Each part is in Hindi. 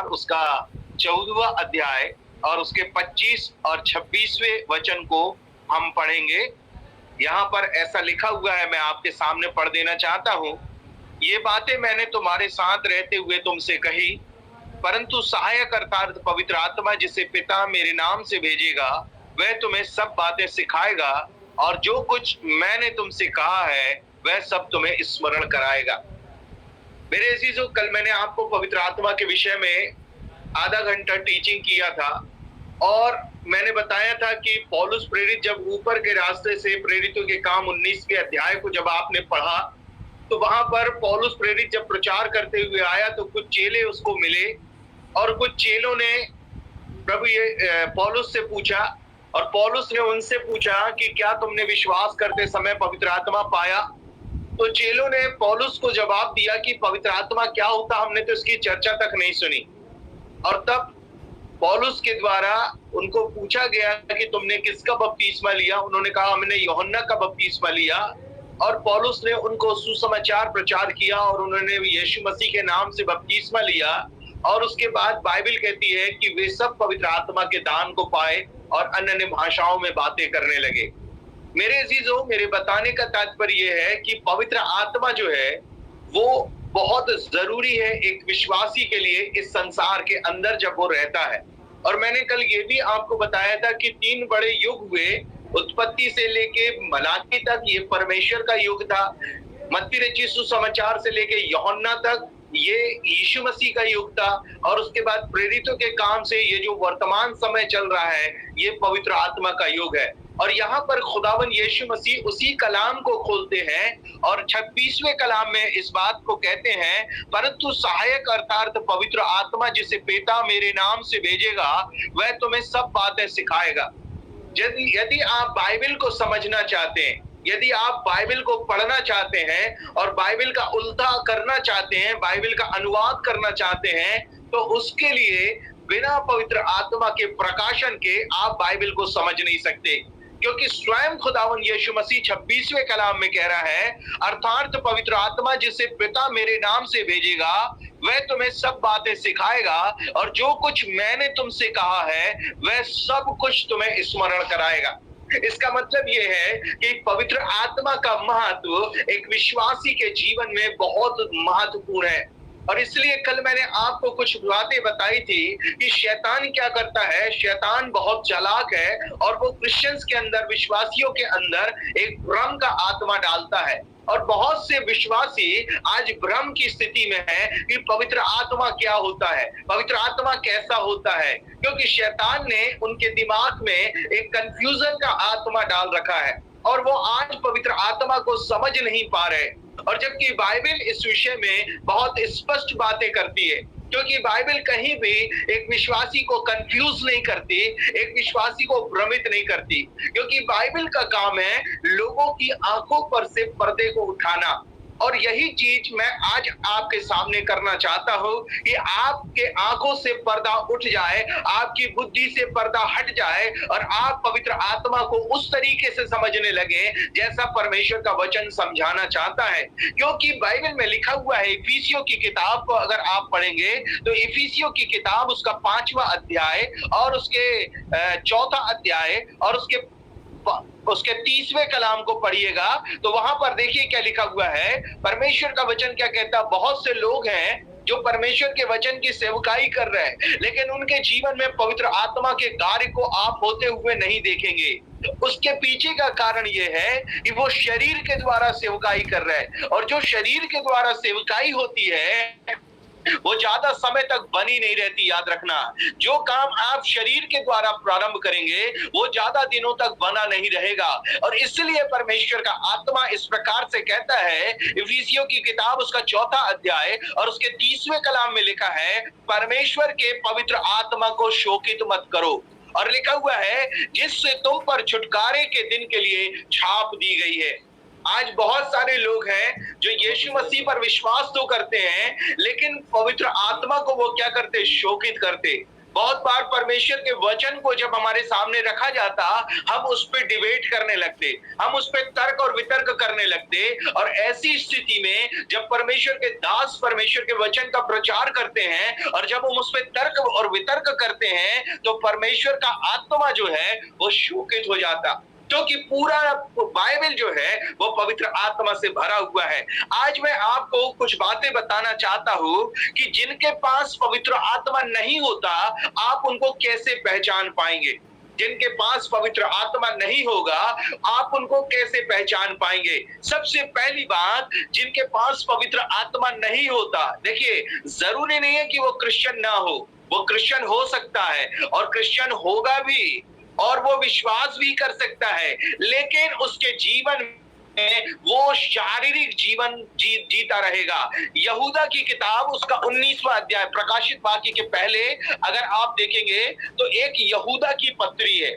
उसका 14वां अध्याय और उसके 25 और 26वें वचन को हम पढ़ेंगे। यहाँ पर ऐसा लिखा हुआ है, मैं आपके सामने पढ़ देना चाहता हूँ। ये बातें मैंने तुम्हारे साथ रहते हुए तुमसे कही, परंतु सहायक अर्थात पवित्र आत्मा जिसे पिता मेरे नाम से भेजेगा, वह तुम्हें सब बातें सिखाएगा और जो कुछ मैंने तुमसे कहा है वह सब तुम्हें स्मरण कराएगा। मेरे अजीजों, कल मैंने आपको पवित्र आत्मा के विषय में आधा घंटा टीचिंग किया था और मैंने बताया था कि पौलुस प्रेरित जब ऊपर के रास्ते से प्रेरितों के काम 19वें अध्याय को जब आपने पढ़ा, तो वहां पर पौलुस प्रेरित जब प्रचार करते हुए आया तो कुछ चेले उसको मिले और कुछ चेलों ने प्रभु ये पौलुस से पूछा और पौलुस ने उनसे पूछा कि क्या तुमने विश्वास करते समय पवित्र आत्मा पाया? तो चेलों ने पौलुस को जवाब दिया कि पवित्र आत्मा क्या होता, हमने तो इसकी चर्चा तक नहीं सुनी। और तब पौलुस के द्वारा उनको पूछा गया कि तुमने किसका बपतिस्मा लिया? उन्होंने कहा हमने यूहन्ना का बपतिस्मा लिया। और पौलुस ने उनको सुसमाचार प्रचार किया और उन्होंने यीशु मसीह के नाम से बपतिस्मा लिया। और उसके बाद बाइबल कहती है कि वे सब पवित्र आत्मा के दान को पाए और अन्य भाषाओं में बातें करने लगे। मेरे अजीजों, मेरे बताने का तात्पर्य यह है कि पवित्र आत्मा जो है वो बहुत जरूरी है एक विश्वासी के लिए इस संसार के अंदर जब वो रहता है। और मैंने कल ये भी आपको बताया था कि 3 बड़े युग हुए, उत्पत्ति से लेके मलाकी तक ये परमेश्वर का युग था, मत्ती रचित सुसमाचार से लेके यूहन्ना तक ये यीशु मसीह का युग था, और उसके बाद प्रेरितों के काम से ये जो वर्तमान समय चल रहा है ये पवित्र आत्मा का युग है। और यहाँ पर खुदावन यीशु मसीह उसी कलाम को खोलते हैं और 26वें कलाम में इस बात को कहते हैं, परंतु सहायक अर्थात पवित्र आत्मा जिसे पिता मेरे नाम से भेजेगा वह तुम्हें सब बातें सिखाएगा। यदि आप बाइबल को समझना चाहते हैं, यदि आप बाइबल को पढ़ना चाहते हैं और बाइबल का उल्टा करना चाहते हैं, बाइबल का अनुवाद करना चाहते हैं, तो उसके लिए बिना पवित्र आत्मा के प्रकाशन के आप बाइबल को समझ नहीं सकते। क्योंकि स्वयं खुदावन यीशु मसीह 26वें कलाम में कह रहा है, अर्थात पवित्र आत्मा जिसे पिता मेरे नाम से भेजेगा वह तुम्हें सब बातें सिखाएगा और जो कुछ मैंने तुमसे कहा है वह सब कुछ तुम्हें स्मरण कराएगा। इसका मतलब यह है कि पवित्र आत्मा का महत्व एक विश्वासी के जीवन में बहुत महत्वपूर्ण है। और इसलिए कल मैंने आपको कुछ बातें बताई थी कि शैतान क्या करता है। शैतान बहुत चालाक है और वो क्रिश्चियंस के अंदर, विश्वासियों के अंदर एक भ्रम का आत्मा डालता है। और बहुत से विश्वासी आज भ्रम की स्थिति में है कि पवित्र आत्मा क्या होता है, पवित्र आत्मा कैसा होता है, क्योंकि शैतान ने उनके दिमाग में एक कंफ्यूजन का आत्मा डाल रखा है और वो आज पवित्र आत्मा को समझ नहीं पा रहे। और जबकि बाइबल इस विषय में बहुत स्पष्ट बातें करती है, क्योंकि बाइबल कहीं भी एक विश्वासी को कंफ्यूज नहीं करती, एक विश्वासी को भ्रमित नहीं करती, क्योंकि बाइबल का काम है लोगों की आंखों पर से पर्दे को उठाना। और यही चीज मैं आज आपके सामने करना चाहता हूं कि आपके आंखों से पर्दा उठ जाए, आपकी बुद्धि से पर्दा हट जाए और आप पवित्र आत्मा को उस तरीके से समझने लगे जैसा परमेश्वर का वचन समझाना चाहता है। क्योंकि बाइबल में लिखा हुआ है, इफिसियों की किताब को अगर आप पढ़ेंगे तो इफिसियों की किताब उसका 5वां अध्याय और उसके 4था अध्याय और उसके 30वें कलाम को पढ़िएगा तो वहां पर देखिए क्या लिखा हुआ है। परमेश्वर का वचन क्या कहता है, बहुत से लोग हैं जो परमेश्वर के वचन की सेवकाई कर रहे हैं लेकिन उनके जीवन में पवित्र आत्मा के कार्य को आप होते हुए नहीं देखेंगे। उसके पीछे का कारण यह है कि वो शरीर के द्वारा सेवकाई कर रहे हैं, और जो शरीर के द्वारा सेवकाई होती है वो ज्यादा समय तक बनी नहीं रहती। याद रखना, जो काम आप शरीर के द्वारा प्रारंभ करेंगे वो ज्यादा दिनों तक बना नहीं रहेगा। और इसलिए परमेश्वर का आत्मा इस प्रकार से कहता है, इफिसियों की किताब उसका 4था अध्याय और उसके 30वें कलाम में लिखा है, परमेश्वर के पवित्र आत्मा को शोकित मत करो। और लिखा हुआ है, जिससे तुम पर छुटकारे के दिन के लिए छाप दी गई है। आज बहुत सारे लोग हैं जो यीशु मसीह पर विश्वास तो करते हैं लेकिन पवित्र आत्मा को वो क्या करते, शोकित करते। बहुत बार परमेश्वर के वचन को जब हमारे सामने रखा जाता, हम उस पे डिबेट करने लगते, हम उस पे तर्क और वितर्क करने लगते। और ऐसी स्थिति में जब परमेश्वर के दास परमेश्वर के वचन का प्रचार करते हैं और जब हम उस पे तर्क और वितर्क करते हैं, तो परमेश्वर का आत्मा जो है वो शोकित हो जाता, क्योंकि पूरा बाइबल जो है वो पवित्र आत्मा से भरा हुआ है। आज मैं आपको कुछ बातें बताना चाहता हूं कि जिनके पास पवित्र आत्मा नहीं होता, आप उनको कैसे पहचान पाएंगे। जिनके पास पवित्र आत्मा नहीं होगा, आप उनको कैसे पहचान पाएंगे। सबसे पहली बात, जिनके पास पवित्र आत्मा नहीं होता, देखिए जरूरी नहीं है कि वो क्रिश्चियन ना हो, वो क्रिश्चियन हो सकता है और क्रिश्चियन होगा भी और वो विश्वास भी कर सकता है, लेकिन उसके जीवन में वो शारीरिक जीवन जीता रहेगा। यहूदा की किताब उसका 19वां अध्याय, प्रकाशित वाक्य के पहले अगर आप देखेंगे तो एक यहूदा की पत्री है,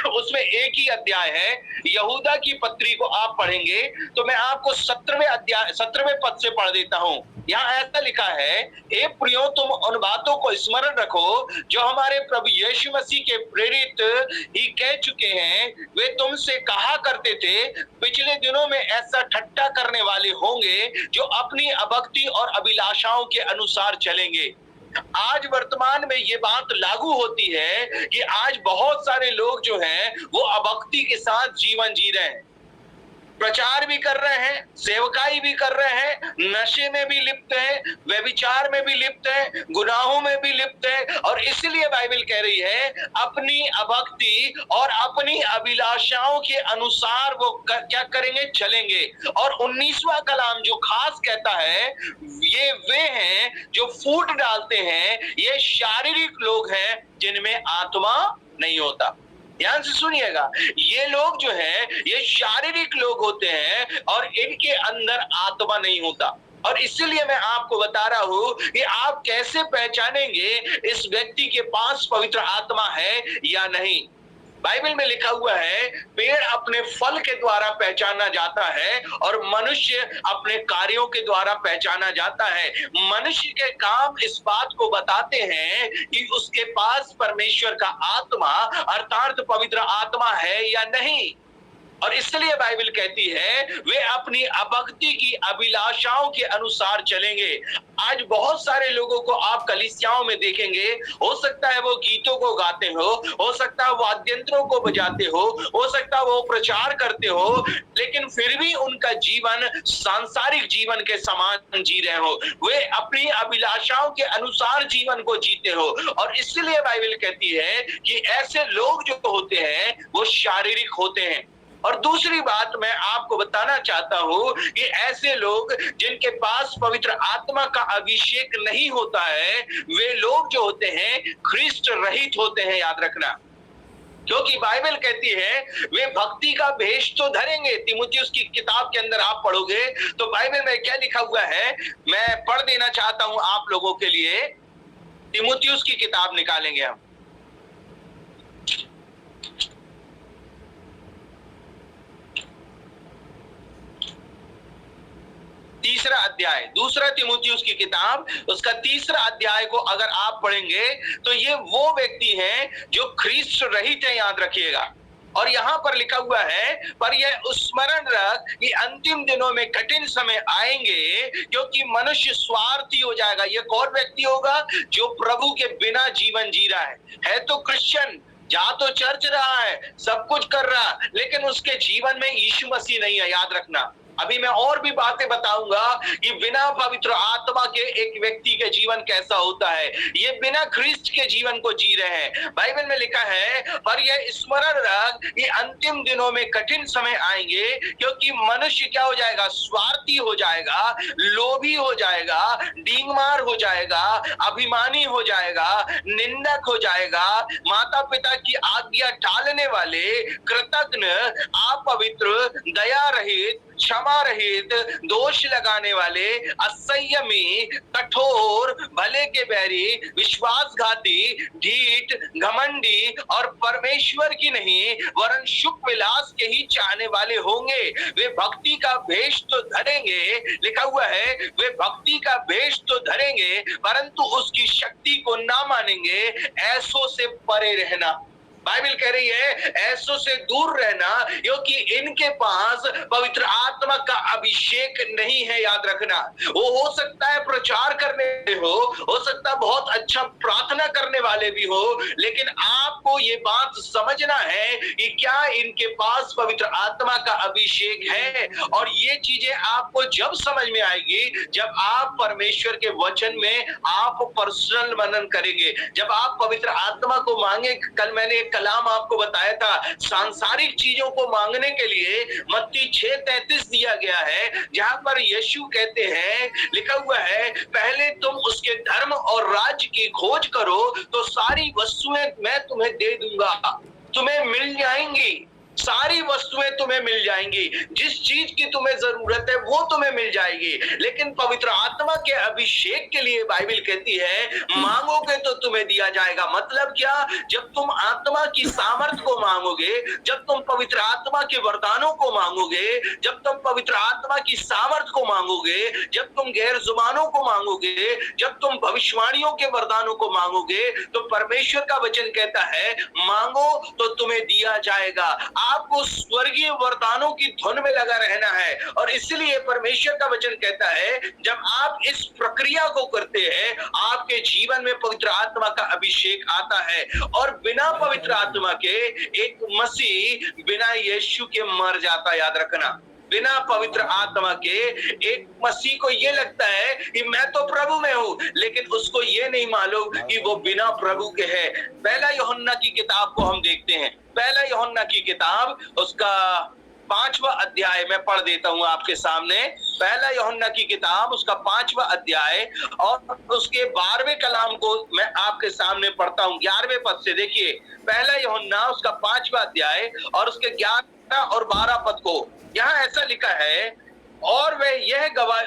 उसमें एक ही अध्याय है। यहूदा की पत्री को आप पढ़ेंगे तो मैं आपको 17वें पद से पढ़ देता हूं। यहाँ ऐसा लिखा है, हे प्रियो, तुम उन बातों को स्मरण रखो जो हमारे प्रभु यीशु मसीह के प्रेरित ही कह चुके हैं। वे तुमसे कहा करते थे, पिछले दिनों में ऐसा ठट्टा करने वाले होंगे जो अपनी अभक्ति और अभिलाषाओं के अनुसार चलेंगे। आज वर्तमान में ये बात लागू होती है कि आज बहुत सारे लोग जो हैं वो अभक्ति के साथ जीवन जी रहे हैं, प्रचार भी कर रहे हैं, सेवकाई भी कर रहे हैं, नशे में भी लिप्त हैं, व्यभिचार में भी लिप्त हैं, गुनाहों में भी लिप्त हैं। और इसलिए बाइबल कह रही है, अपनी अभक्ति और अपनी अभिलाषाओं के अनुसार वो क्या करेंगे, चलेंगे। और 19वां कलाम जो खास कहता है, ये वे हैं जो फूट डालते हैं, ये शारीरिक लोग हैं जिनमें आत्मा नहीं होता। ध्यान से सुनिएगा, ये लोग जो है ये शारीरिक लोग होते हैं और इनके अंदर आत्मा नहीं होता। और इसलिए मैं आपको बता रहा हूं कि आप कैसे पहचानेंगे इस व्यक्ति के पास पवित्र आत्मा है या नहीं। बाइबल में लिखा हुआ है, पेड़ अपने फल के द्वारा पहचाना जाता है और मनुष्य अपने कार्यों के द्वारा पहचाना जाता है। मनुष्य के काम इस बात को बताते हैं कि उसके पास परमेश्वर का आत्मा अर्थात पवित्र आत्मा है या नहीं। और इसलिए बाइबल कहती है, वे अपनी अभक्ति की अभिलाषाओं के अनुसार चलेंगे। आज बहुत सारे लोगों को आप कलीसियाओं में देखेंगे, हो सकता है वो गीतों को गाते हो सकता है वो वाद्ययंत्रों को बजाते हो सकता है वो प्रचार करते हो, लेकिन फिर भी उनका जीवन सांसारिक जीवन के समान जी रहे हो। वे अपनी अभिलाषाओं के अनुसार जीवन को जीते हो। और इसलिए बाइबल कहती है कि ऐसे लोग जो होते हैं वो शारीरिक होते हैं। और दूसरी बात मैं आपको बताना चाहता हूं कि ऐसे लोग जिनके पास पवित्र आत्मा का अभिषेक नहीं होता है, वे लोग जो होते हैं ख्रिस्ट रहित होते हैं, याद रखना। क्योंकि बाइबल कहती है वे भक्ति का भेष तो धरेंगे। तीमुथियुस की किताब के अंदर आप पढ़ोगे तो बाइबल में क्या लिखा हुआ है, मैं पढ़ देना चाहता हूं आप लोगों के लिए। तीमुथियुस की किताब निकालेंगे हम, तीसरा अध्याय, दूसरा तीमुथियुस की किताब उसका तीसरा अध्याय को अगर आप पढ़ेंगे तो ये वो व्यक्ति हैं जो ख्रिस्ट रहित है, याद रखिएगा। और यहां पर लिखा हुआ है, पर यह स्मरण रख कि अंतिम दिनों में कठिन समय आएंगे, क्योंकि मनुष्य स्वार्थी हो जाएगा। ये कौन व्यक्ति होगा जो प्रभु के बिना जीवन जी रहा है तो क्रिश्चियन, जा तो चर्च रहा है, सब कुछ कर रहा, लेकिन उसके जीवन में यीशु मसीह नहीं है, याद रखना। अभी मैं और भी बातें बताऊंगा कि बिना पवित्र आत्मा के एक व्यक्ति के जीवन कैसा होता है। ये बिना ख्रिस्ट के जीवन को जी रहे हैं। बाइबल में लिखा है, पर यह स्मरण रख कि अंतिम दिनों में कठिन समय आएंगे, क्योंकि मनुष्य क्या हो जाएगा, स्वार्थी हो जाएगा, लोभी हो जाएगा, डींगमार हो जाएगा, अभिमानी हो जाएगा, निंदक हो जाएगा, माता पिता की आज्ञा टालने वाले, कृतज्ञ, अपवित्र, दया रहित, क्षमा रहित, दोष लगाने वाले, असंयमी, कठोर, भले के बैरी, विश्वासघाती, ढीठ, घमंडी और परमेश्वर की नहीं वरन सुख विलास के ही चाहने वाले होंगे। वे भक्ति का भेष तो धरेंगे, लिखा हुआ है, वे भक्ति का भेष तो धरेंगे परंतु उसकी शक्ति को ना मानेंगे। ऐसों से परे रहना, बाइबल कह रही है ऐसों से दूर रहना, क्योंकि इनके पास पवित्र आत्मा का अभिषेक नहीं है। याद रखना, वो हो सकता है प्रचार करने हो सकता है बहुत अच्छा प्रार्थना करने वाले भी हो, लेकिन आपको ये बात समझना है कि क्या इनके पास पवित्र आत्मा का अभिषेक है। और ये चीजें आपको जब समझ में आएगी जब आप परमेश्वर के वचन में आप पर्सनल मनन करेंगे, जब आप पवित्र आत्मा को मांगे। कल मैंने कलाम आपको बताया था, सांसारिक चीजों को मांगने के लिए मत्ती 6:33 दिया गया है, जहां पर यीशु कहते हैं, लिखा हुआ है, पहले तुम उसके धर्म और राज्य की खोज करो तो सारी वस्तुएं मैं तुम्हें दे दूंगा, तुम्हें मिल जाएंगी। सारी वस्तुएं तुम्हें मिल जाएंगी, जिस चीज की तुम्हें जरूरत है वो तुम्हें मिल जाएगी। लेकिन पवित्र आत्मा के अभिषेक के लिए बाइबल कहती है मांगोगे तो तुम्हें दिया जाएगा। मतलब क्या? जब तुम आत्मा की सामर्थ को मांगोगे, जब तुम पवित्र आत्मा के वरदानों को मांगोगे, जब तुम पवित्र आत्मा की सामर्थ को मांगोगे, जब तुम गैर जुबानों को मांगोगे, जब तुम भविष्यवाणियों के वरदानों को मांगोगे, तो परमेश्वर का वचन कहता है मांगो तो तुम्हें दिया जाएगा। आपको स्वर्गीय वरदानों की धुन में लगा रहना है। और इसलिए परमेश्वर का वचन कहता है जब आप इस प्रक्रिया को करते हैं आपके जीवन में पवित्र आत्मा का अभिषेक आता है। और बिना पवित्र आत्मा के एक मसीह बिना यीशु के मर जाता। याद रखना, बिना पवित्र आत्मा के एक मसीह को ये लगता है कि मैं तो प्रभु में हूं, लेकिन उसको ये नहीं मालूम कि वो बिना प्रभु के है। पहला यूहन्ना की किताब को हम देखते हैं। पहला यूहन्ना की किताब उसका 5वां अध्याय मैं पढ़ देता हूं आपके सामने। पहला यूहन्ना की किताब उसका 5वां अध्याय और उसके 12वें कलाम को मैं आपके सामने पढ़ता हूं। 11वें पद से देखिए, पहला यूहन्ना उसका 5वां अध्याय और उसके 11 और 12 पद को। यहाँ ऐसा लिखा है, और वे यह गवाही